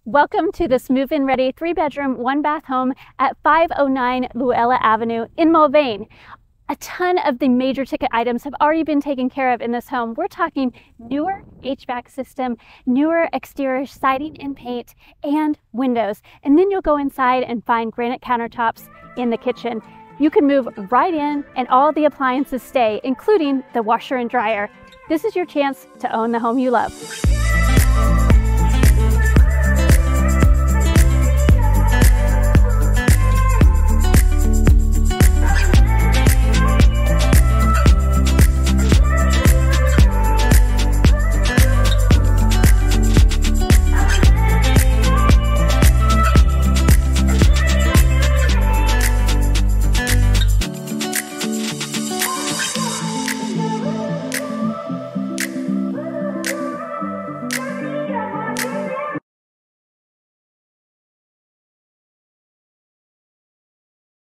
Welcome to this move-in ready 3-bedroom, 1-bath home at 509 Luella Avenue in Mulvane. A ton of the major ticket items have already been taken care of in this home. We're talking newer HVAC system, newer exterior siding and paint, and windows. And then you'll go inside and find granite countertops in the kitchen. You can move right in and all the appliances stay, including the washer and dryer. This is your chance to own the home you love.